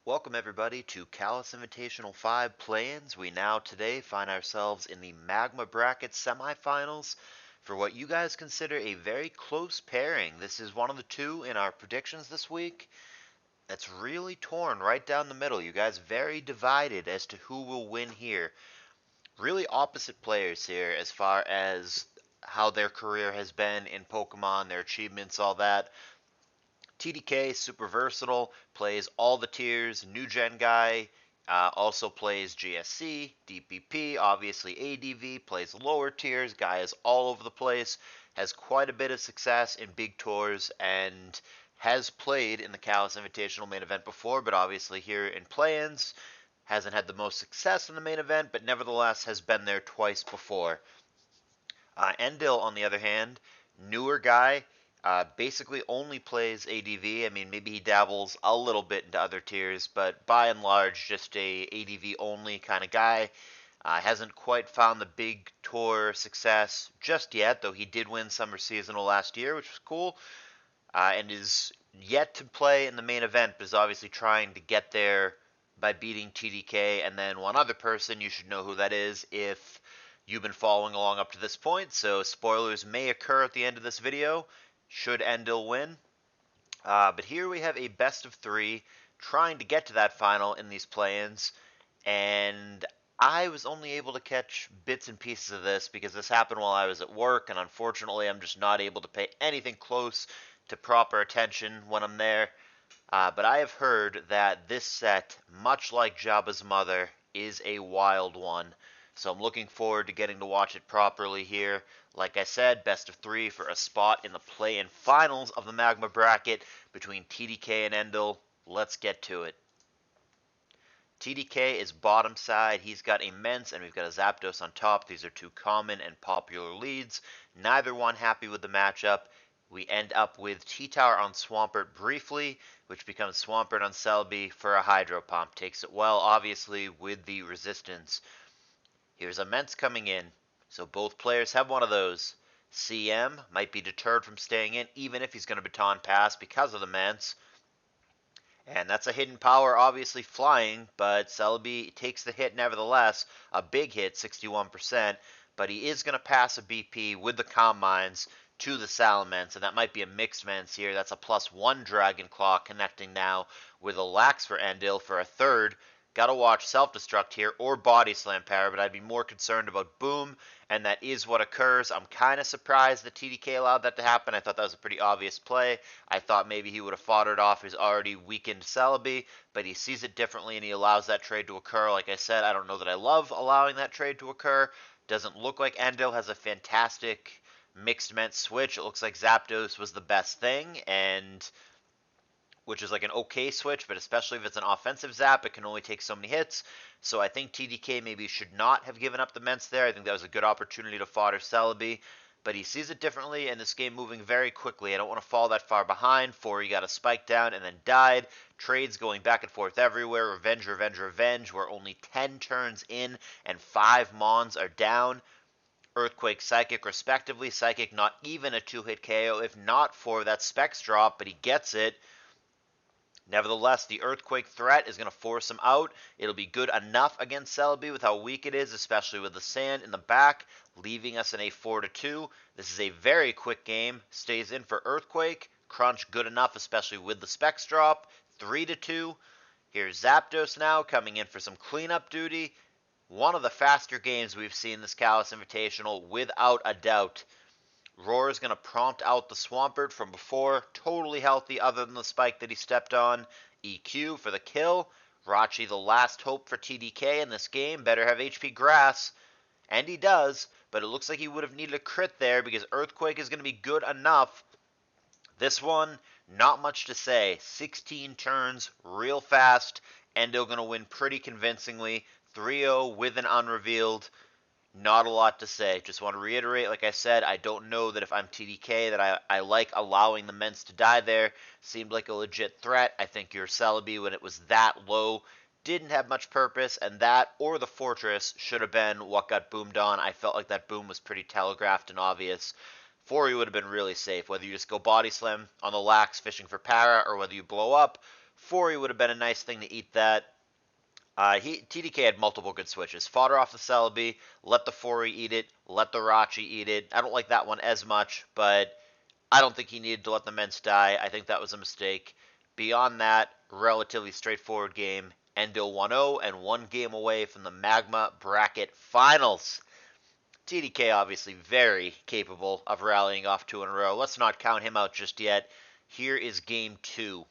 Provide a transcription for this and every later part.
Welcome everybody to CALLOUS Invitational 5 play-ins. We now today find ourselves in the Magma bracket semifinals for what you guys consider a very close pairing. This is one of the two in our predictions this week that's really torn right down the middle. You guys very divided as to who will win here. Really opposite players here as far as how their career has been in Pokemon, their achievements, all that. TDK, super versatile, plays all the tiers, new gen guy, also plays GSC, DPP, obviously ADV, plays lower tiers, guy is all over the place, has quite a bit of success in big tours, and has played in the CALLOUS Invitational main event before, but obviously here in play-ins, hasn't had the most success in the main event, but nevertheless has been there twice before. Endill, on the other hand, newer guy, basically only plays ADV. I mean, maybe he dabbles a little bit into other tiers, but by and large, just a ADV only kind of guy. Hasn't quite found the big tour success just yet, though he did win Summer Seasonal last year, which was cool, and is yet to play in the main event, but is obviously trying to get there by beating TDK, and then one other person, you should know who that is if you've been following along up to this point, so spoilers may occur at the end of this video, should Endill win. But here we have a best of three, trying to get to that final in these play-ins, and I was only able to catch bits and pieces of this because this happened while I was at work, and unfortunately I'm just not able to pay anything close to proper attention when I'm there. But I have heard that this set, much like Jabba's mother, is a wild one. So I'm looking forward to getting to watch it properly here. Like I said, best of three for a spot in the play-in finals of the Magma bracket between TDK and Endill. Let's get to it. TDK is bottom side. He's got Immense, and we've got a Zapdos on top. These are two common and popular leads. Neither one happy with the matchup. We end up with T-Tower on Swampert briefly, which becomes Swampert on Celebi for a Hydro Pump. Takes it well, obviously, with the resistance. Here's Immense coming in, so both players have one of those. CM might be deterred from staying in, even if he's going to Baton Pass because of Immense. And that's a hidden power, obviously flying, but Celebi takes the hit nevertheless. A big hit, 61%, but he is going to pass a BP with the Calm Mines to the Salamence, and that might be a mixed Mence here. That's a +1 Dragon Claw connecting now with a Lax for Endill for a third. Gotta watch Self-Destruct here, or Body Slam power, but I'd be more concerned about Boom, and that is what occurs. I'm kind of surprised that TDK allowed that to happen. I thought that was a pretty obvious play. I thought maybe he would have fought it off his already weakened Celebi, but he sees it differently and he allows that trade to occur. Like I said, I don't know that I love allowing that trade to occur. Doesn't look like Endill has a fantastic mixed Mence switch. It looks like Zapdos was the best thing, and which is like an okay switch, but especially if it's an offensive zap, it can only take so many hits. So I think TDK maybe should not have given up the Mence there. I think that was a good opportunity to fodder Celebi, but he sees it differently, and this game moving very quickly. I don't want to fall that far behind. He got a spike down and then died. Trades going back and forth everywhere. Revenge, revenge, revenge. We're only 10 turns in, and 5 Mons are down. Earthquake, Psychic, respectively. Psychic not even a 2-hit KO, if not for that Specs drop, but he gets it. Nevertheless, the Earthquake threat is going to force him out. It'll be good enough against Celebi with how weak it is, especially with the sand in the back, leaving us in a 4-2. This is a very quick game. Stays in for Earthquake. Crunch good enough, especially with the Specs drop. 3-2. Here's Zapdos now coming in for some cleanup duty. One of the faster games we've seen this CALLOUS Invitational, without a doubt. Roar is going to prompt out the Swampert from before. Totally healthy other than the spike that he stepped on. EQ for the kill. Rachi the last hope for TDK in this game. Better have HP Grass. And he does, but it looks like he would have needed a crit there because Earthquake is going to be good enough. This one, not much to say. 16 turns, real fast. Endill going to win pretty convincingly. 3-0 with an unrevealed. Not a lot to say. Just want to reiterate, like I said, I don't know that if I'm TDK that I like allowing the Mence to die there. Seemed like a legit threat. I think your Celebi, when it was that low, didn't have much purpose, and that or the Fortress should have been what got boomed on. I felt like that boom was pretty telegraphed and obvious. 4 would have been really safe, whether you just go Body Slam on the Lax fishing for para, or whether you blow up. Fori would have been a nice thing to eat that. TDK had multiple good switches. Fodder off the Celebi, let the Fori eat it, let the Rachi eat it. I don't like that one as much, but I don't think he needed to let the Mence die. I think that was a mistake. Beyond that, relatively straightforward game. Endill 1-0 and one game away from the Magma Bracket Finals. TDK obviously very capable of rallying off 2 in a row. Let's not count him out just yet. Here is game 2.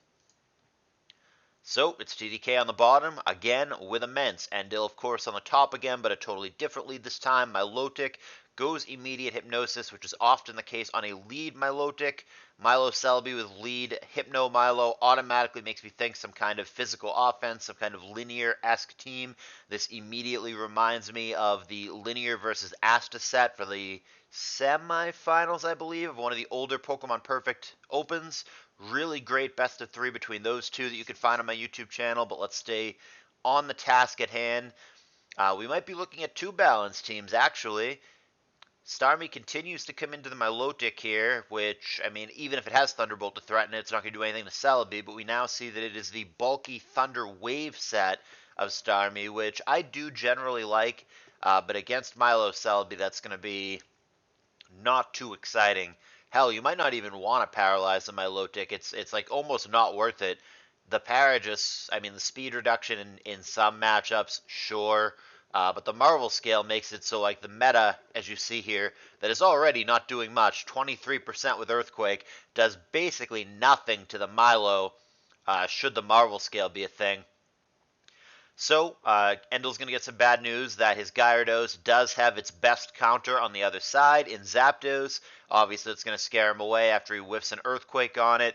So, it's TDK on the bottom, again, with Immense. Endill, of course, on the top again, but a totally different lead this time. Milotic goes immediate Hypnosis, which is often the case on a lead Milotic. Milo Celebi with lead Hypno Milo automatically makes me think some kind of physical offense, some kind of linear-esque team. This immediately reminds me of the linear versus Asta set for the semifinals, I believe, of one of the older Pokemon Perfect Opens. Really great best of 3 between those two that you can find on my YouTube channel, but let's stay on the task at hand. We might be looking at 2 balanced teams, actually. Starmie continues to come into the Milotic here, which, I mean, even if it has Thunderbolt to threaten it, it's not going to do anything to Celebi, but we now see that it is the bulky Thunder Wave set of Starmie, which I do generally like, but against Milo Celebi, that's going to be not too exciting. Hell, you might not even want to paralyze the Milotic. It's like almost not worth it. The para just, I mean, the speed reduction in some matchups, sure. But the Marvel scale makes it so, like, the meta, as you see here, that is already not doing much, 23% with Earthquake, does basically nothing to the Milo, should the Marvel scale be a thing. So, Endill's going to get some bad news that his Gyarados does have its best counter on the other side in Zapdos. Obviously, it's going to scare him away after he whiffs an Earthquake on it.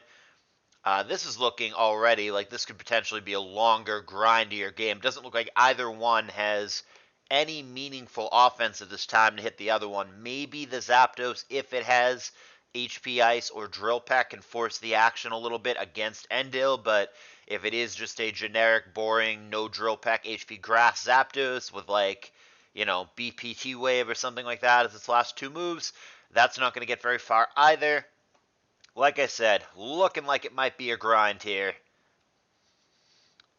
This is looking already like this could potentially be a longer, grindier game. Doesn't look like either one has any meaningful offense at this time to hit the other one. Maybe the Zapdos, if it has HP Ice or Drill Peck, can force the action a little bit against Endill, but if it is just a generic, boring, no Drill Peck, HP Grass Zapdos with, like, you know, BPT Wave or something like that as its last 2 moves, that's not going to get very far either. Like I said, looking like it might be a grind here.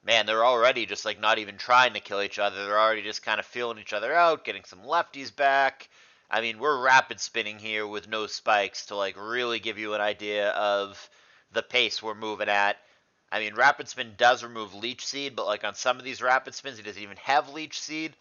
Man, they're already just, like, not even trying to kill each other. They're already just kind of feeling each other out, getting some lefties back. I mean, we're rapid spinning here with no spikes to, like, really give you an idea of the pace we're moving at. I mean, Rapid Spin does remove Leech Seed, but, like, on some of these Rapid Spins, he doesn't even have Leech Seed.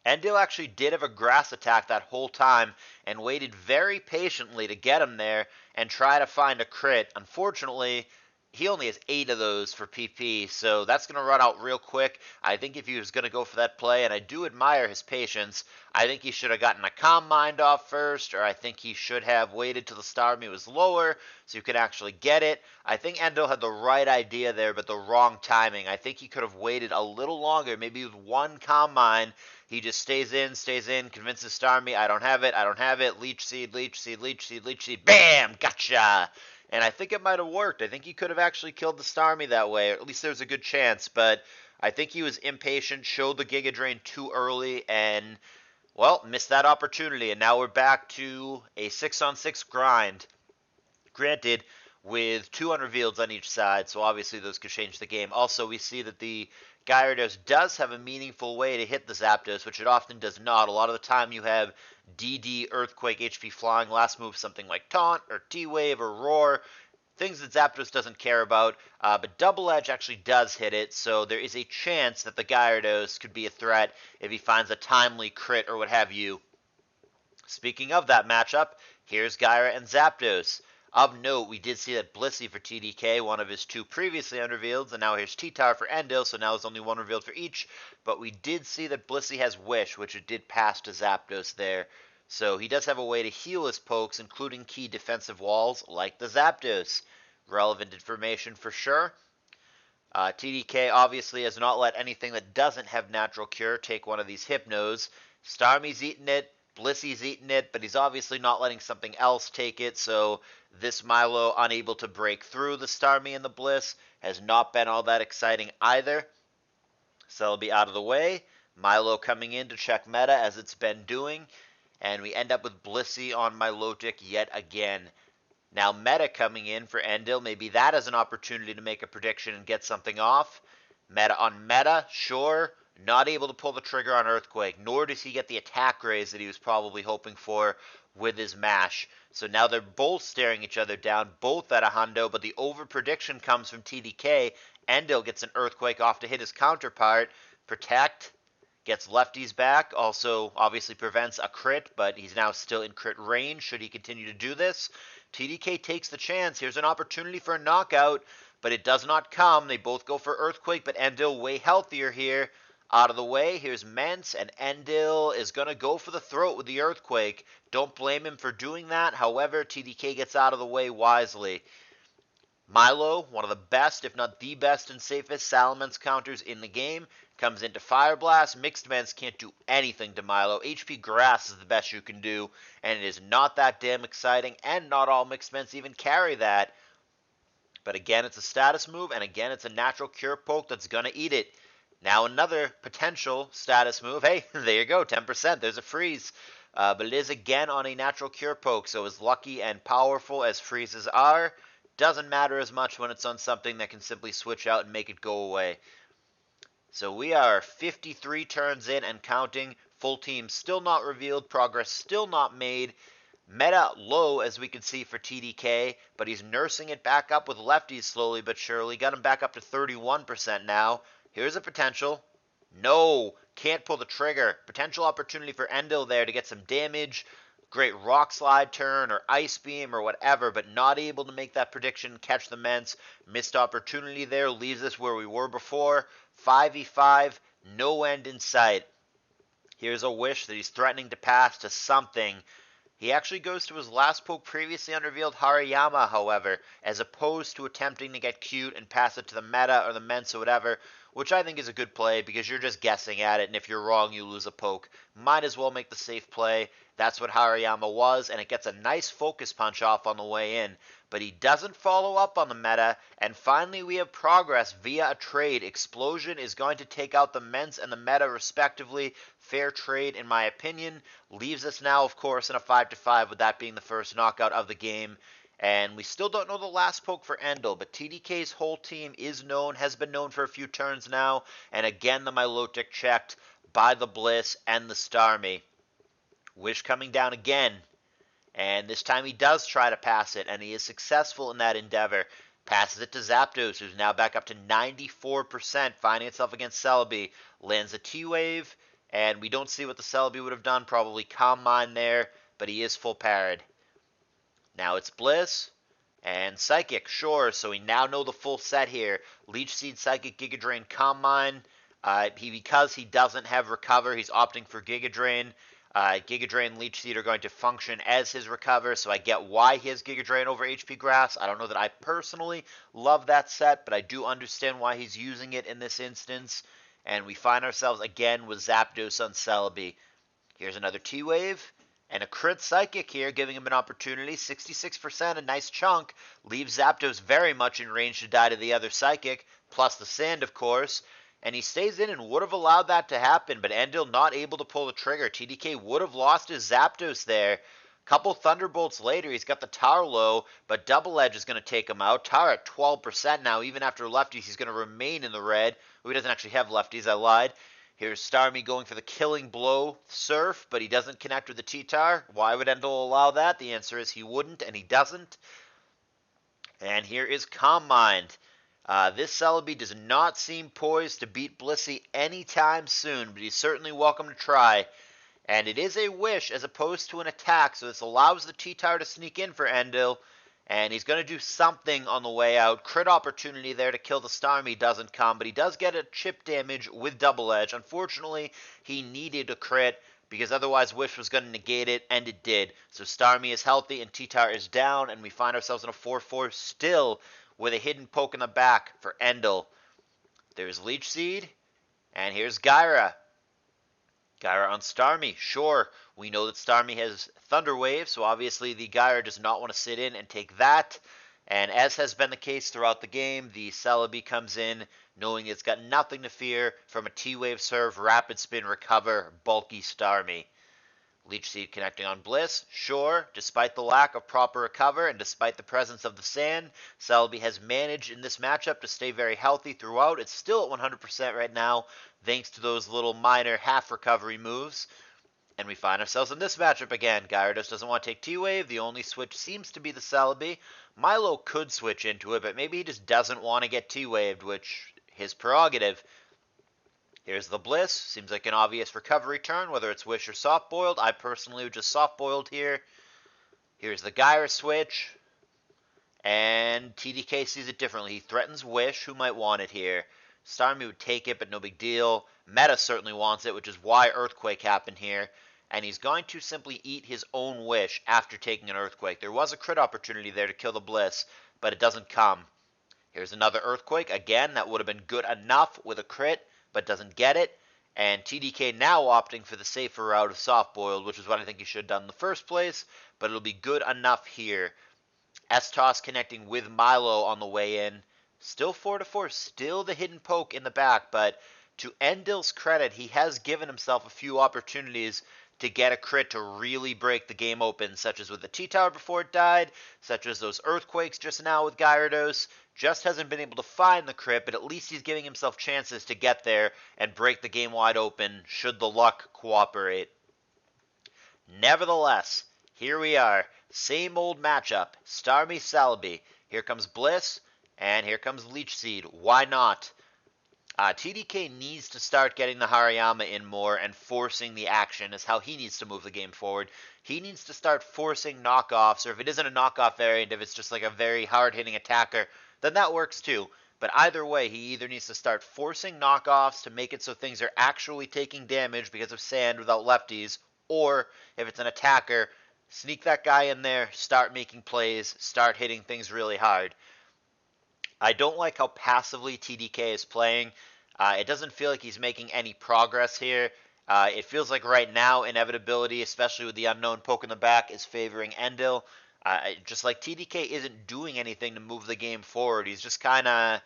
Endill actually did have a grass attack that whole time and waited very patiently to get him there and try to find a crit. Unfortunately, he only has 8 of those for PP, so that's going to run out real quick. I think if he was going to go for that play, and I do admire his patience, I think he should have gotten a Calm Mind off first, or I think he should have waited till the Starmie was lower so you could actually get it. I think Endill had the right idea there, but the wrong timing. I think he could have waited a little longer, maybe with 1 Calm Mind. He just stays in, convinces Starmie, I don't have it, Leech Seed, Leech Seed, Leech Seed, Leech Seed, bam, gotcha! And I think it might have worked. I think he could have actually killed the Starmie that way, or at least there's a good chance, but I think he was impatient, showed the Giga Drain too early, and, well, missed that opportunity, and now we're back to a 6-on-6 grind. Granted, with 2 unrevealeds on each side, so obviously those could change the game. Also, we see that the Gyarados does have a meaningful way to hit the Zapdos, which it often does not. A lot of the time you have DD, Earthquake, HP Flying, last move something like Taunt, or T-Wave, or Roar, things that Zapdos doesn't care about, but Double Edge actually does hit it, so there is a chance that the Gyarados could be a threat if he finds a timely crit or what have you. Speaking of that matchup, here's Gyara and Zapdos. Of note, we did see that Blissey for TDK, one of his 2 previously unrevealed, and now here's T-Tower for Endill, so now there's only 1 revealed for each. But we did see that Blissey has Wish, which it did pass to Zapdos there. So he does have a way to heal his pokes, including key defensive walls, like the Zapdos. Relevant information for sure. TDK obviously has not let anything that doesn't have Natural Cure take one of these Hypnos. Starmie's eaten it. Blissey's eaten it, but he's obviously not letting something else take it, so this Milo, unable to break through the Starmie and the Bliss, has not been all that exciting either. Celebi out of the way. Milo coming in to check meta, as it's been doing, and we end up with Blissey on Milotic yet again. Now Meta coming in for Endill, maybe that is an opportunity to make a prediction and get something off. Meta on Meta, sure. Not able to pull the trigger on Earthquake, nor does he get the attack raise that he was probably hoping for with his mash. So now they're both staring each other down, both at a hundo, but the over prediction comes from TDK. Endill gets an Earthquake off to hit his counterpart. Protect, gets lefties back, also obviously prevents a crit, but he's now still in crit range should he continue to do this. TDK takes the chance. Here's an opportunity for a knockout, but it does not come. They both go for Earthquake, but Endill way healthier here. Out of the way, here's Mence, and Endill is going to go for the throat with the Earthquake. Don't blame him for doing that. However, TDK gets out of the way wisely. Milo, one of the best, if not the best and safest Salamence counters in the game, comes into Fire Blast. Mixed Mence can't do anything to Milo. HP Grass is the best you can do, and it is not that damn exciting, and not all Mixed Mence even carry that. But again, it's a status move, and again, it's a natural cure poke that's going to eat it. Now another potential status move. Hey, there you go, 10%. There's a freeze. But it is again on a natural cure poke, so as lucky and powerful as freezes are, doesn't matter as much when it's on something that can simply switch out and make it go away. So we are 53 turns in and counting. Full team still not revealed. Progress still not made. Meta low, as we can see, for TDK, but he's nursing it back up with lefties slowly but surely. Got him back up to 31% now. Here's a potential. No, can't pull the trigger. Potential opportunity for Endill there to get some damage. Great rock slide turn or ice beam or whatever, but not able to make that prediction, catch the Mence. Missed opportunity there, leaves us where we were before. 5v5, no end in sight. Here's a wish that he's threatening to pass to something. He actually goes to his last poke previously unrevealed Hariyama, however, as opposed to attempting to get cute and pass it to the Meta or the Mence or whatever, which I think is a good play because you're just guessing at it, and if you're wrong, you lose a poke. Might as well make the safe play. That's what Hariyama was, and it gets a nice focus punch off on the way in. But he doesn't follow up on the Meta, and finally we have progress via a trade. Explosion is going to take out the Mence and the Meta respectively. Fair trade, in my opinion. Leaves us now, of course, in a 5-5, with that being the first knockout of the game. And we still don't know the last poke for Endill, but TDK's whole team is known, has been known for a few turns now. And again, the Milotic checked by the Bliss and the Starmie. Wish coming down again. And this time he does try to pass it, and he is successful in that endeavor. Passes it to Zapdos, who's now back up to 94%, finding itself against Celebi. Lands a T-Wave, and we don't see what the Celebi would have done. Probably Calm Mind there, but he is full parried. Now it's Bliss and Psychic, sure. So we now know the full set here. Leech Seed, Psychic, Giga Drain, Calm Mind. Because he doesn't have Recover, he's opting for Giga Drain. Giga Drain and Leech Seed are going to function as his Recover, so I get why he has Giga Drain over HP Grass. I don't know that I personally love that set, but I do understand why he's using it in this instance. And we find ourselves again with Zapdos on Celebi. Here's another T-Wave. And a crit Psychic here, giving him an opportunity. 66%, a nice chunk. Leaves Zapdos very much in range to die to the other Psychic, plus the Sand, of course. And he stays in and would have allowed that to happen, but Endill not able to pull the trigger. TDK would have lost his Zapdos there. Couple Thunderbolts later, he's got the Tower low, but Double Edge is going to take him out. Tower at 12% now. Even after lefties, he's going to remain in the red. Oh, he doesn't actually have lefties, I lied. Here's Starmie going for the killing blow Surf, but he doesn't connect with the T-Tar. Why would Endill allow that? The answer is he wouldn't, and he doesn't. And here is Calm Mind. This Celebi does not seem poised to beat Blissey anytime soon, but he's certainly welcome to try. And it is a wish as opposed to an attack, so this allows the T-Tar to sneak in for Endill. And he's going to do something on the way out. Crit opportunity there to kill the Starmie doesn't come, but he does get a chip damage with Double Edge. Unfortunately, he needed a crit because otherwise Wish was going to negate it, and it did. So Starmie is healthy and T-Tar is down, and we find ourselves in a 4-4 still with a hidden poke in the back for Endill. There's Leech Seed, and here's Gyra. Gyra on Starmie, sure. We know that Starmie has Thunder Wave, so obviously the Gyra does not want to sit in and take that. And as has been the case throughout the game, the Celebi comes in knowing it's got nothing to fear from a T-Wave serve, Rapid Spin, Recover, bulky Starmie. Leech Seed connecting on Bliss, sure. Despite the lack of proper recover and despite the presence of the sand, Celebi has managed in this matchup to stay very healthy throughout. It's still at 100% right now, thanks to those little minor half recovery moves. And we find ourselves in this matchup again. Gyarados doesn't want to take T-Wave. The only switch seems to be the Celebi. Milo could switch into it, but maybe he just doesn't want to get T-Waved, which his prerogative. Here's the Bliss. Seems like an obvious recovery turn, whether it's Wish or Soft Boiled. I personally would just Soft Boiled here. Here's the Gyara switch. And TDK sees it differently. He threatens Wish, who might want it here. Starmie would take it, but no big deal. Meta certainly wants it, which is why Earthquake happened here. And he's going to simply eat his own Wish after taking an Earthquake. There was a crit opportunity there to kill the Bliss, but it doesn't come. Here's another Earthquake. Again, that would have been good enough with a crit, but doesn't get it. And TDK now opting for the safer route of Soft Boiled, which is what I think he should have done in the first place, but it'll be good enough here. S-Toss connecting with Milo on the way in. Still 4-4, still the hidden poke in the back, but to Endill's credit, he has given himself a few opportunities to get a crit to really break the game open, such as with the T-Tower before it died, such as those Earthquakes just now with Gyarados. Just hasn't been able to find the crit, but at least he's giving himself chances to get there and break the game wide open, should the luck cooperate. Nevertheless, here we are. Same old matchup. Starmie, Celebi. Here comes Bliss, and here comes Leech Seed. Why not? TDK needs to start getting the Hariyama in more and forcing the action is how he needs to move the game forward. He needs to start forcing knockoffs, or if it isn't a knockoff variant, if it's just like a very hard-hitting attacker, then that works too. But either way, he either needs to start forcing knockoffs to make it so things are actually taking damage because of sand without lefties, or if it's an attacker, sneak that guy in there, start making plays, start hitting things really hard. I don't like how passively TDK is playing. It doesn't feel like he's making any progress here. It feels like right now, inevitability, especially with the unknown poke in the back, is favoring Endill. Just like TDK isn't doing anything to move the game forward. He's just kind of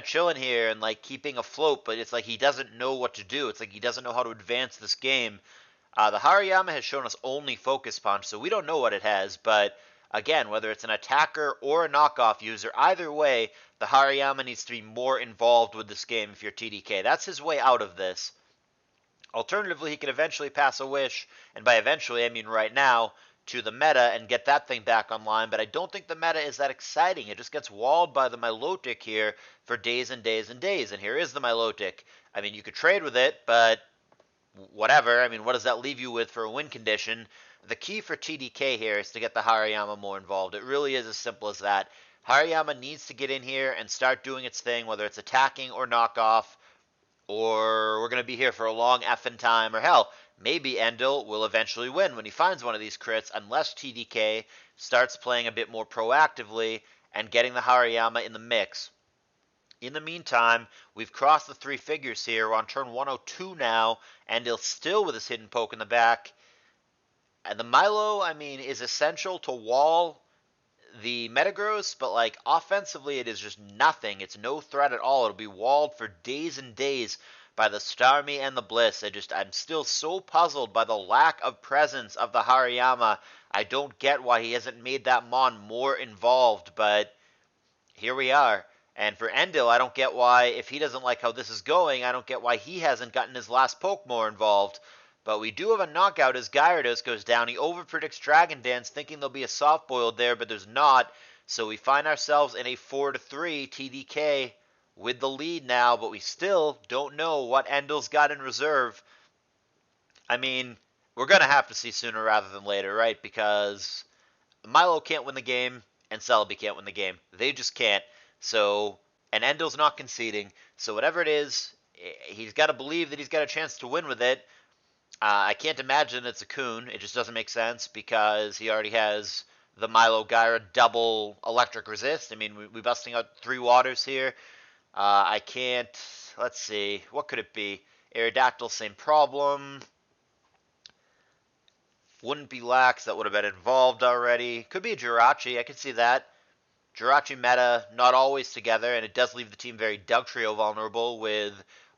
chilling here and like keeping afloat, but it's like he doesn't know what to do. It's like he doesn't know how to advance this game. The Hariyama has shown us only Focus Punch, so we don't know what it has, but again, whether it's an attacker or a knockoff user, either way, the Hariyama needs to be more involved with this game if you're TDK. That's his way out of this. Alternatively, he could eventually pass a Wish, and by eventually I mean right now, to the meta and get that thing back online, but I don't think the meta is that exciting. It just gets walled by the Milotic here for days and days and days, and here is the Milotic. I mean, you could trade with it, but whatever. I mean, what does that leave you with for a win condition? The key for TDK here is to get the Hariyama more involved. It really is as simple as that. Hariyama needs to get in here and start doing its thing, whether it's attacking or knockoff, or we're going to be here for a long effing time, or hell, maybe Endill will eventually win when he finds one of these crits, unless TDK starts playing a bit more proactively and getting the Hariyama in the mix. In the meantime, we've crossed the three figures here. We're on turn 102 now. Endill still with his hidden poke in the back. And the Milo, I mean, is essential to wall the Metagross, but like offensively it is just nothing. It's no threat at all. It'll be walled for days and days by the Starmie and the Bliss. I'm still so puzzled by the lack of presence of the Hariyama. I don't get why he hasn't made that Mon more involved, but here we are. And for Endill, I don't get why, if he doesn't like how this is going, I don't get why he hasn't gotten his last poke more involved. But we do have a knockout as Gyarados goes down. He overpredicts Dragon Dance, thinking there'll be a soft boiled there, but there's not. So we find ourselves in a 4-3 TDK with the lead now, but we still don't know what Endill's got in reserve. I mean, we're going to have to see sooner rather than later, right? Because Milo can't win the game, and Celebi can't win the game. They just can't. So, and Endill's not conceding. So whatever it is, he's got to believe that he's got a chance to win with it. I can't imagine it's a Coon. It just doesn't make sense because he already has the Milo Gyra double electric resist. I mean, we're busting out 3 waters here. I can't, let's see, what could it be? Aerodactyl, same problem. Wouldn't be Lax, that would have been involved already. Could be a Jirachi, I could see that. Jirachi meta, not always together, and it does leave the team very Dugtrio vulnerable with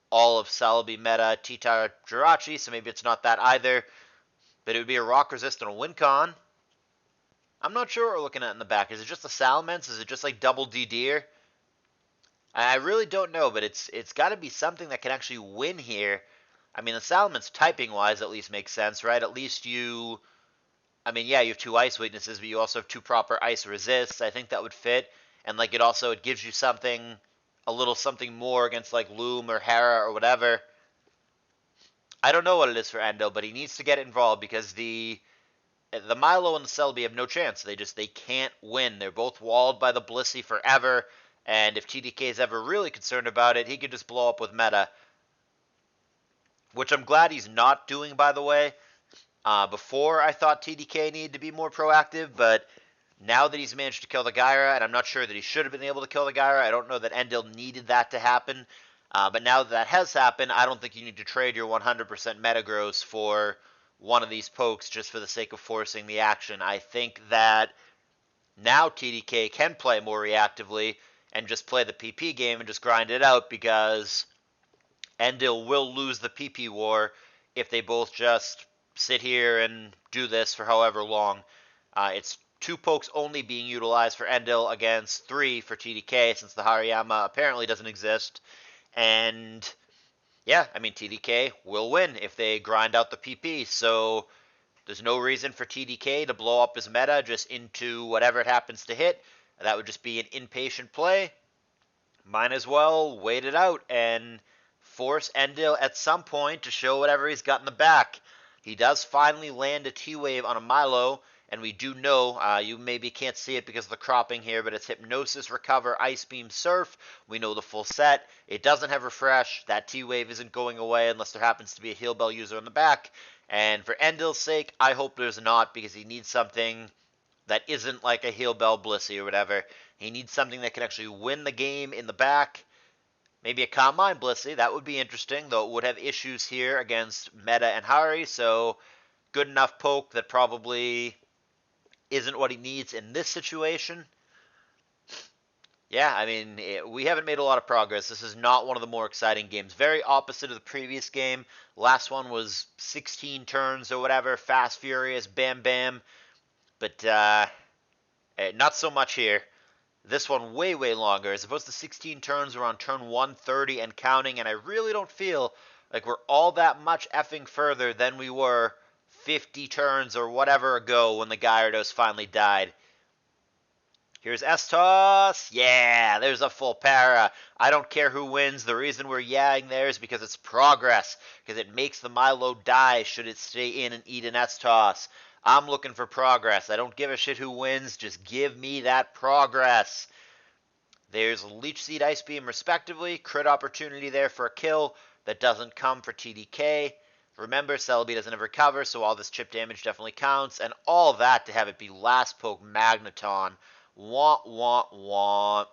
all of Celebi meta, T-Tower, Jirachi, so maybe it's not that either. but it would be a rock resist and a win con. I'm not sure what we're looking at in the back. Is it just the Salamence? Is it just like double D Deer? I really don't know, but it's got to be something that can actually win here. I mean, the Salamence typing-wise at least makes sense, right? At least you... I mean, yeah, you have 2 ice weaknesses, but you also have 2 proper ice resists. I think that would fit. And, like, it gives you something, a little something more against, like, Loom or Hera or whatever. I don't know what it is for Endill, but he needs to get involved because the Milo and the Celebi have no chance. They can't win. They're both walled by the Blissey forever, and if TDK is ever really concerned about it, he could just blow up with meta. Which I'm glad he's not doing, by the way. Before, I thought TDK needed to be more proactive, but now that he's managed to kill the Gyra, and I'm not sure that he should have been able to kill the Gyra, I don't know that Endill needed that to happen. But now that has happened, I don't think you need to trade your 100% Metagross for one of these pokes just for the sake of forcing the action. I think that now TDK can play more reactively and just play the PP game and just grind it out because Endill will lose the PP war if they both just sit here and do this for however long. It's 2 pokes only being utilized for Endill against 3 for TDK since the Hariyama apparently doesn't exist. And yeah, I mean, TDK will win if they grind out the PP. So there's no reason for TDK to blow up his meta just into whatever it happens to hit. That would just be an impatient play. Might as well wait it out and force Endill at some point to show whatever he's got in the back. He does finally land a T-Wave on a Milo, and we do know, you maybe can't see it because of the cropping here, but it's Hypnosis, Recover, Ice Beam, Surf. We know the full set. It doesn't have Refresh. That T-Wave isn't going away unless there happens to be a Heal Bell user in the back. And for Endill's sake, I hope there's not, because he needs something that isn't like a Heal Bell Blissey or whatever. He needs something that can actually win the game in the back. Maybe a Calm Mind Blissey. That would be interesting, though it would have issues here against Meta and Hari, so good enough poke that probably isn't what he needs in this situation. Yeah, I mean, we haven't made a lot of progress. This is not one of the more exciting games. Very opposite of the previous game. Last one was 16 turns or whatever, fast, furious, bam, bam. But not so much here. This one way, way longer. As opposed to 16 turns, we're on turn 130 and counting, and I really don't feel like we're all that much effing further than we were 50 turns or whatever ago when the Gyarados finally died. Here's S-Toss. Yeah, there's a full para. I don't care who wins. The reason we're yaying there is because it's progress. Because it makes the Milo die should it stay in and eat an S-Toss. I'm looking for progress. I don't give a shit who wins. Just give me that progress. There's Leech Seed, Ice Beam, respectively. Crit opportunity there for a kill that doesn't come for TDK. Remember, Celebi doesn't have recover, so all this chip damage definitely counts. And all that to have it be last poke Magneton. Want, want, want.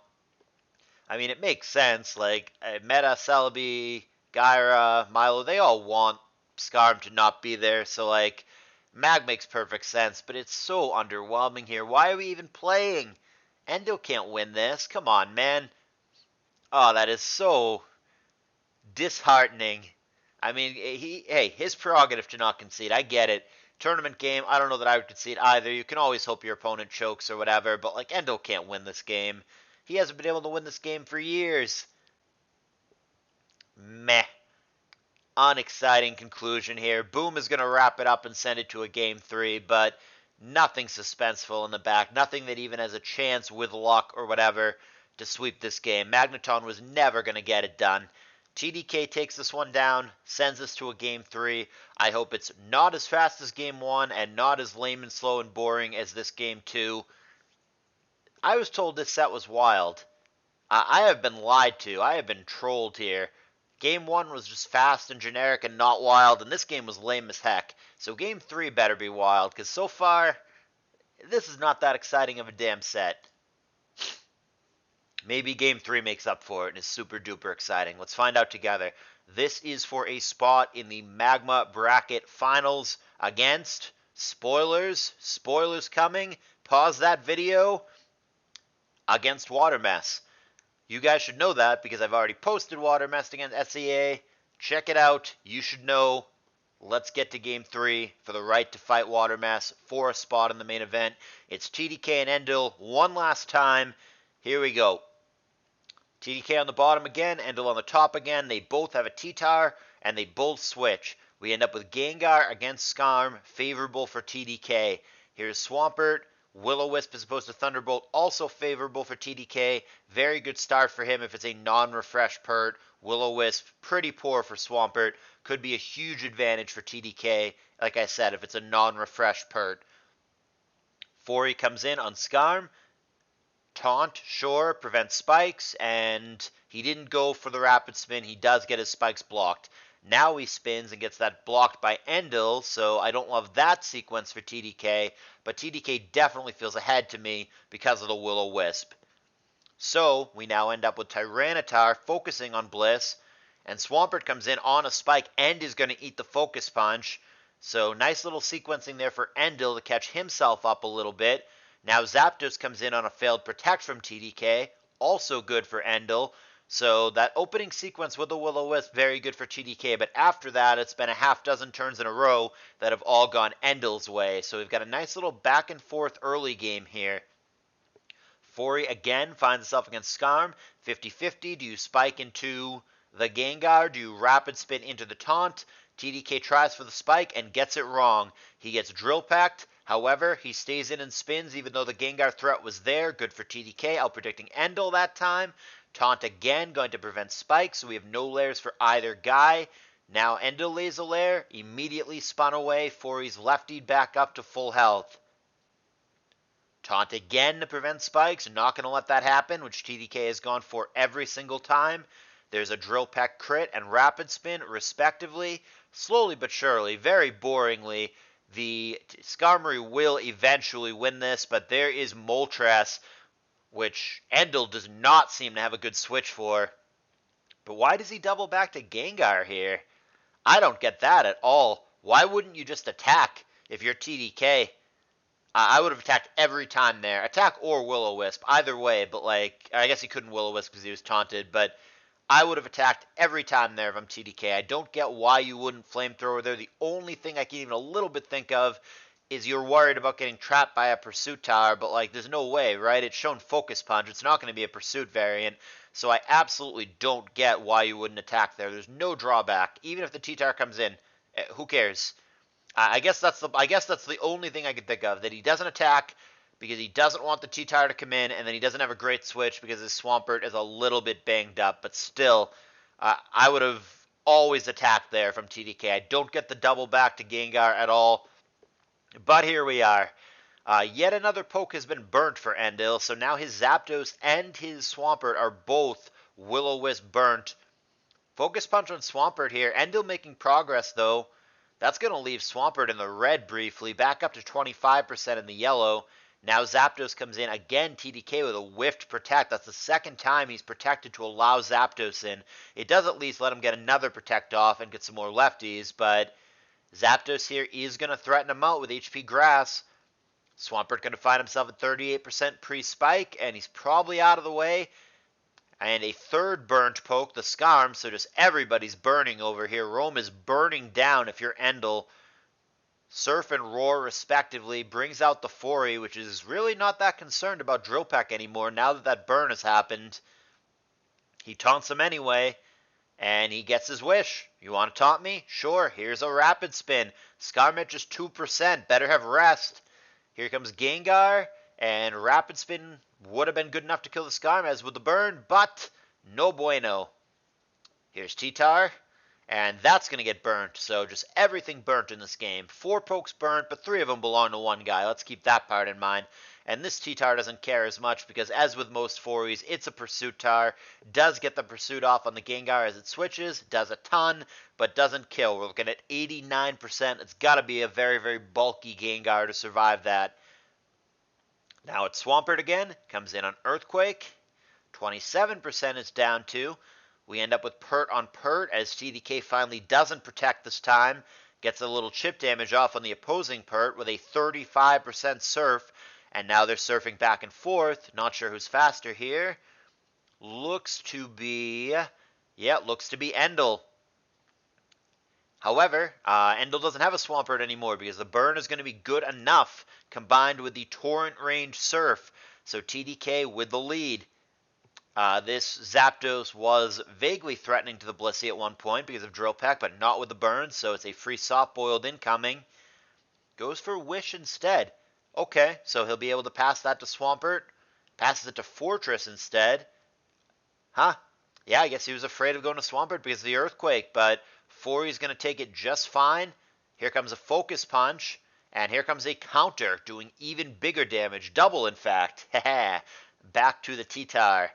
I mean, it makes sense. Like, Meta, Celebi, Gyra, Milo, they all want Scarm to not be there. So, like, Mag makes perfect sense, but it's so underwhelming here. Why are we even playing? Endill can't win this. Come on, man. Oh, that is so disheartening. I mean, his prerogative to not concede. I get it. Tournament game, I don't know that I would concede either. You can always hope your opponent chokes or whatever, but, like, Endill can't win this game. He hasn't been able to win this game for years. Meh. Unexciting conclusion here. Boom is going to wrap it up and send it to a game 3, but nothing suspenseful in the back. Nothing that even has a chance with luck or whatever to sweep this game. Magneton was never going to get it done. TDK takes this one down, sends us to a game 3. I hope it's not as fast as game 1 and not as lame and slow and boring as this game 2. I was told this set was wild. I have been lied to. I have been trolled here. Game 1 was just fast and generic and not wild, and this game was lame as heck. So game 3 better be wild, because so far, this is not that exciting of a damn set. Maybe game 3 makes up for it and is super duper exciting. Let's find out together. This is for a spot in the Magma Bracket Finals against, spoilers coming, pause that video, against Watermess. You guys should know that because I've already posted Watermess against SEA. Check it out. You should know. let's get to game 3 for the right to fight Watermass for a spot in the main event. It's TDK and Endill one last time. Here we go. TDK on the bottom again, Endill on the top again. They both have a T-Tower, and they both switch. We end up with Gengar against Skarm, favorable for TDK. Here's Swampert. Will-O-Wisp as opposed to Thunderbolt, also favorable for TDK. Very good start for him if it's a non-refresh pert. Will-O-Wisp, pretty poor for Swampert. Could be a huge advantage for TDK, like I said, if it's a non-refresh pert. Fori comes in on Skarm. Taunt, sure, prevents spikes, and he didn't go for the rapid spin. He does get his spikes blocked. Now he spins and gets that blocked by Endill, so I don't love that sequence for TDK, but TDK definitely feels ahead to me because of the Will-O-Wisp. So we now end up with Tyranitar focusing on Bliss, and Swampert comes in on a spike and is going to eat the Focus Punch. So nice little sequencing there for Endill to catch himself up a little bit. Now Zapdos comes in on a failed Protect from TDK, also good for Endill. So that opening sequence with the Will-O-Wisp, very good for TDK, but after that it's been a half dozen turns in a row that have all gone Endill's way. So we've got a nice little back and forth early game here. Fori again finds himself against Skarm, 50-50. Do you spike into the Gengar? Do you rapid spin into the taunt? TDK tries for the spike and gets it wrong. He gets drill packed. However, he stays in and spins even though the Gengar threat was there. Good for TDK, out predicting Endill that time. Taunt again, going to prevent spikes, so we have no layers for either guy. Now Endill lays a lair, immediately spun away. Fori's leftied back up to full health. Taunt again to prevent spikes. Not going to let that happen, which TDK has gone for every single time. There's a Drill Peck crit and Rapid Spin, respectively. Slowly but surely, very boringly, the Skarmory will eventually win this, but there is Moltres, which Endill does not seem to have a good switch for. But why does he double back to Gengar here? I don't get that at all. Why wouldn't you just attack if you're TDK? I would have attacked every time there. Attack or Will-O-Wisp, either way, but like, I guess he couldn't Will-O-Wisp because he was taunted, but I would have attacked every time there if I'm TDK. I don't get why you wouldn't Flamethrower there. The only thing I can even a little bit think of is you're worried about getting trapped by a Pursuit Tower, but like, there's no way, right? It's shown Focus Punch. It's not going to be a Pursuit variant, so I absolutely don't get why you wouldn't attack there. There's no drawback. Even if the T-Tower comes in, who cares? I guess that's the only thing I can think of, that he doesn't attack because he doesn't want the T-Tower to come in, and then he doesn't have a great switch because his Swampert is a little bit banged up. But still, I would have always attacked there from TDK. I don't get the double back to Gengar at all. But here we are. Yet another poke has been burnt for Endill, so now his Zapdos and his Swampert are both Will-O-Wisp burnt. Focus Punch on Swampert here. Endill making progress, though. That's going to leave Swampert in the red briefly, back up to 25% in the yellow. Now Zapdos comes in, again TDK with a whiffed Protect. That's the second time he's protected to allow Zapdos in. It does at least let him get another Protect off and get some more lefties, but Zapdos here is going to threaten him out with HP Grass. Swampert going to find himself at 38% pre-spike, and he's probably out of the way. And a third burnt poke, the Skarm, so just everybody's burning over here. Rome is burning down if you're Endill. Surf and Roar, respectively, brings out the Fori, which is really not that concerned about Drill Peck anymore now that that burn has happened. He taunts him anyway, and he gets his wish. You want to taunt me? Sure, here's a Rapid Spin. Skarm at just 2%, better have rest. Here comes Gengar, and Rapid Spin would have been good enough to kill the Skarm, as would the burn, but no bueno. Here's T-Tar, and that's going to get burnt, so just everything burnt in this game. 4 pokes burnt, but 3 of them belong to one guy. Let's keep that part in mind. And this T-Tar doesn't care as much, because as with most Fories, it's a Pursuit Tar. Does get the Pursuit off on the Gengar as it switches, does a ton, but doesn't kill. We're looking at 89%. It's got to be a very, very bulky Gengar to survive that. Now it's Swampert again, comes in on Earthquake, 27% is down to. We end up with Pert on Pert as TDK finally doesn't protect this time, gets a little chip damage off on the opposing Pert with a 35% Surf, and now they're surfing back and forth, not sure who's faster here. Looks to be Endill. However, Endill doesn't have a Swampert anymore because the burn is going to be good enough combined with the Torrent Range Surf. So TDK with the lead. This Zapdos was vaguely threatening to the Blissey at one point because of Drill Peck, but not with the burn, so it's a free soft-boiled incoming. Goes for Wish instead. Okay, so he'll be able to pass that to Swampert. Passes it to Fortress instead. Huh? Yeah, I guess he was afraid of going to Swampert because of the Earthquake, but Forey's going to take it just fine. Here comes a Focus Punch, and here comes a counter doing even bigger damage. Double, in fact. Back to the T-Tar.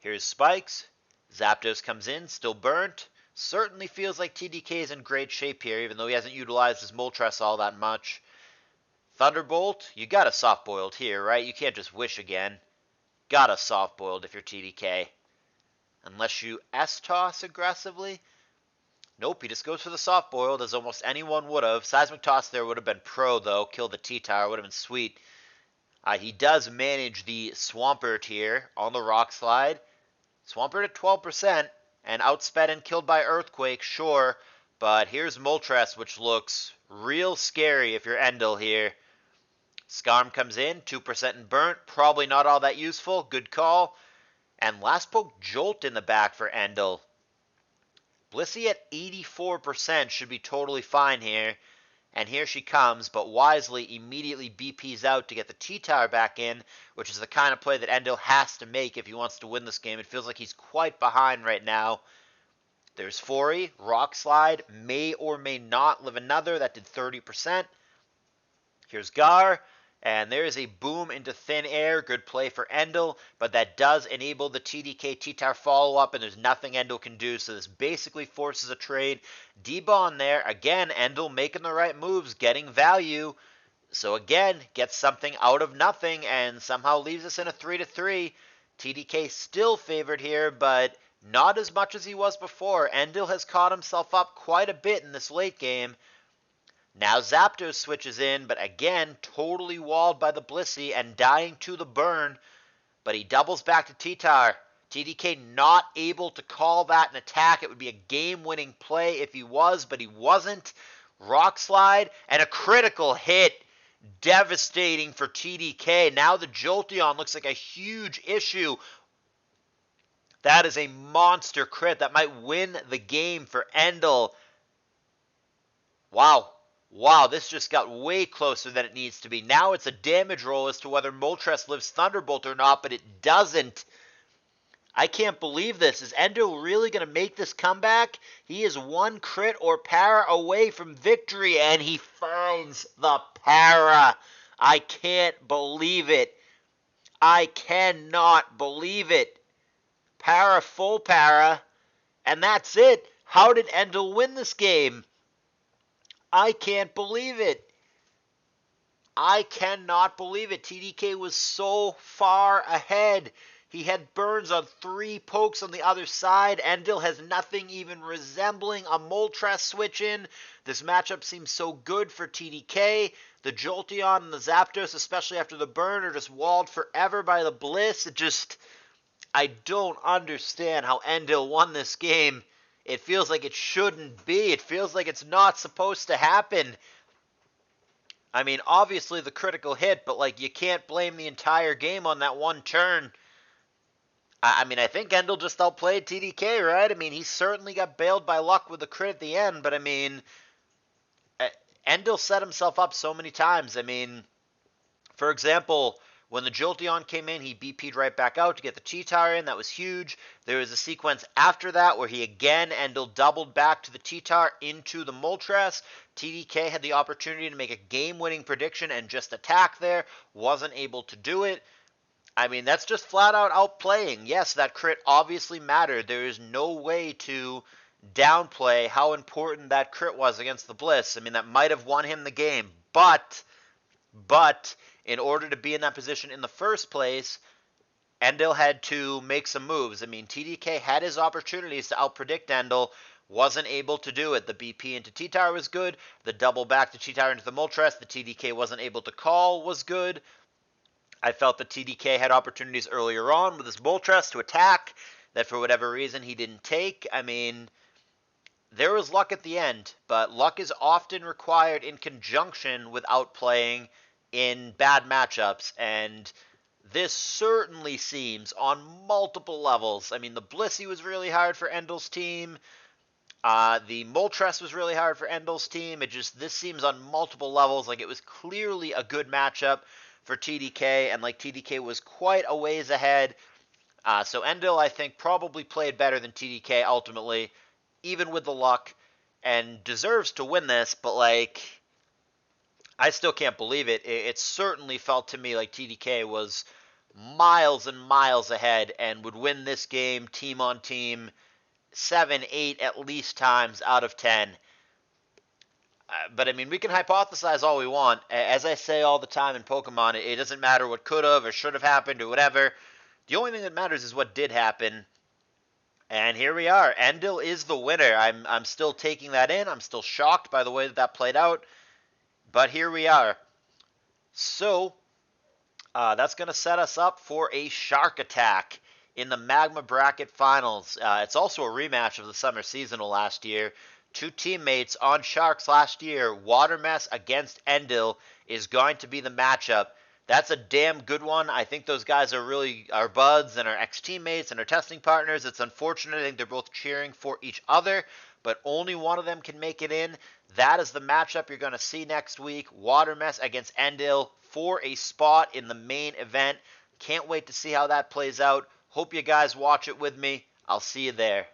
Here's Spikes. Zapdos comes in, still burnt. Certainly feels like TDK is in great shape here, even though he hasn't utilized his Moltres all that much. Thunderbolt, you got a soft-boiled here, right? You can't just Wish again. Got a soft-boiled if you're TDK. Unless you S-Toss aggressively. Nope, he just goes for the soft-boiled, as almost anyone would have. Seismic Toss there would have been pro, though. Kill the T-Tower, would have been sweet. He does manage the Swampert here on the Rock Slide. Swampert at 12%, and outsped and killed by Earthquake, sure. But here's Moltres, which looks real scary if you're Endill here. Skarm comes in, 2% and burnt. Probably not all that useful. Good call. And last poke Jolt in the back for Endill. Blissey at 84% should be totally fine here. And here she comes, but wisely immediately BP's out to get the T-Tower back in, which is the kind of play that Endill has to make if he wants to win this game. It feels like he's quite behind right now. There's Forey, Rock Slide, may or may not live another. That did 30%. Here's Gar. And there is a boom into thin air. Good play for Endill, but that does enable the TDK T-Tar follow-up, and there's nothing Endill can do, so this basically forces a trade. D-Bon there. Again, Endill making the right moves, getting value. So again, gets something out of nothing, and somehow leaves us in a 3-3. TDK still favored here, but not as much as he was before. Endill has caught himself up quite a bit in this late game. Now Zapdos switches in, but again, totally walled by the Blissey and dying to the burn. But he doubles back to T-Tar. TDK not able to call that an attack. It would be a game-winning play if he was, but he wasn't. Rock Slide and a critical hit. Devastating for TDK. Now the Jolteon looks like a huge issue. That is a monster crit. That might win the game for Endill. Wow, this just got way closer than it needs to be. Now it's a damage roll as to whether Moltres lives Thunderbolt or not, but it doesn't. I can't believe this. Is Endill really going to make this comeback? He is one crit or para away from victory, and he finds the para. I can't believe it. I cannot believe it. Para, full para, and that's it. How did Endill win this game? I can't believe it. I cannot believe it. TDK was so far ahead. He had burns on 3 pokes on the other side. Endill has nothing even resembling a Moltres switch in. This matchup seems so good for TDK. The Jolteon and the Zapdos, especially after the burn, are just walled forever by the Bliss. I don't understand how Endill won this game. It feels like it shouldn't be. It feels like it's not supposed to happen. I mean, obviously the critical hit, but, you can't blame the entire game on that one turn. I think Endill just outplayed TDK, right? I mean, he certainly got bailed by luck with the crit at the end, but, Endill set himself up so many times. For example, when the Jolteon came in, he BP'd right back out to get the T-Tar in. That was huge. There was a sequence after that where he again, Endill doubled back to the T-Tar into the Moltres. TDK had the opportunity to make a game-winning prediction and just attack there. Wasn't able to do it. That's just flat-out outplaying. Yes, that crit obviously mattered. There is no way to downplay how important that crit was against the Bliss. That might have won him the game. But in order to be in that position in the first place, Endill had to make some moves. TDK had his opportunities to outpredict Endill, wasn't able to do it. The BP into T-Tar was good. The double back to T-Tar into the Moltres, the TDK wasn't able to call, was good. I felt that TDK had opportunities earlier on with his Moltres to attack that for whatever reason he didn't take. there was luck at the end, but luck is often required in conjunction with outplaying in bad matchups, and this certainly seems on multiple levels. I mean, the Blissey was really hard for Endill's team. The Moltres was really hard for Endill's team. This seems on multiple levels like it was clearly a good matchup for TDK, and like TDK was quite a ways ahead. So Endill, I think, probably played better than TDK ultimately, even with the luck, and deserves to win this, but like, I still can't believe it. It certainly felt to me like TDK was miles and miles ahead and would win this game team on team 7, 8 at least times out of 10. But I mean, we can hypothesize all we want. As I say all the time in Pokemon, it doesn't matter what could have or should have happened or whatever. The only thing that matters is what did happen. And here we are. Endill is the winner. I'm still taking that in. I'm still shocked by the way that played out. But here we are. So, that's going to set us up for a Shark Attack in the Magma Bracket Finals. It's also a rematch of the Summer Seasonal last year. Two teammates on Sharks last year, Watermess against Endill, is going to be the matchup. That's a damn good one. I think those guys are really our buds and our ex-teammates and our testing partners. It's unfortunate. I think they're both cheering for each other, but only one of them can make it in. That is the matchup you're going to see next week. Watermess against Endill for a spot in the main event. Can't wait to see how that plays out. Hope you guys watch it with me. I'll see you there.